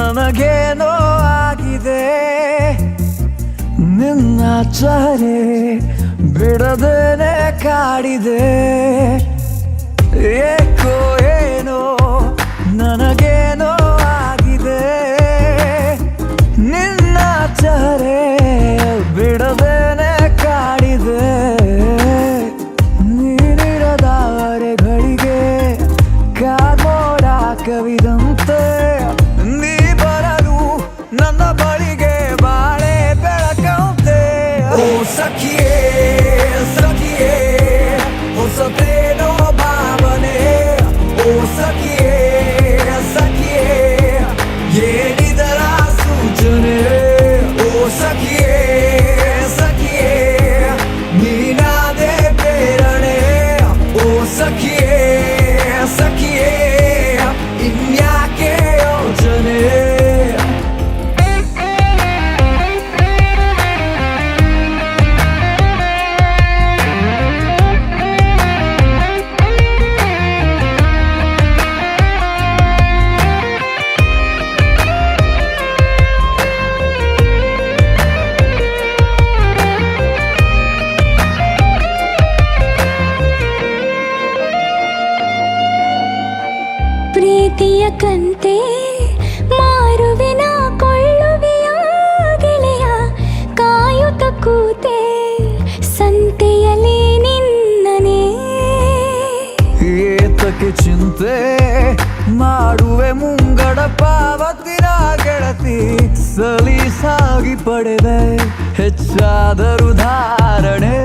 ನನಗೇನೋ ಆಗಿದೆ ನಿನ್ನ ಚಹರೆ ಬಿಡದೇನೆ ಕಾಡಿದೆ ಏಕೋ ಏನೋ ನನಗೇನೋ ಆಗಿದೆ ನಿನ್ನ ಚಹರೆ ಬಿಡದೇನೆ ಕಾಡಿದೆ ನೀನಿರದಾವರೆಗಳಿಗೆ ಕಾರ್ಮೋಡ ಕವಿದಂತೆ ನೀ ಬರಲು ನನ್ನ ಬಳಿಗೆ ಬಾಳೆ ಬೆಳಕಂತೆ ಓ ಸಖಿಯೇ ಸಖಿಯೇ ಹೊಸತೇನೋ ಭಾವನೆ ಓ ಸಖಿಯೇ ಸಖಿಯೇ ಏನಿದರ ಸೂಚನೆ ಓ ಸಖಿಯೇ ಸಖಿಯೇ ನೀನಾದೆ ಪ್ರೇರಣೆ ಓ ಸಖಿಯೇ ಸಖಿಯೇ ಇನ್ಯಾಕೆ ಯೋಚನೆ ಪ್ರೀತಿಯ ಕಂತೆ ಮಾರುವೆನ ಕೊಳ್ಳುವೆಯ ಗೆಳೆಯ ಕಾಯುತ್ತ ಕೂತೆ ಸಂತೆಯಲ್ಲಿ ನಿನ್ನನೆ ಏತಕ್ಕೆ ಚಿಂತೆ ಮಾಡುವೆ ಮುಂಗಡ ಪಾವತಿನ ಗೆಳತಿ ಸಲೀಸಾಗಿ ಪಡೆದೆ ಹೆಚ್ಚಾದರೂ ಧಾರಣೆ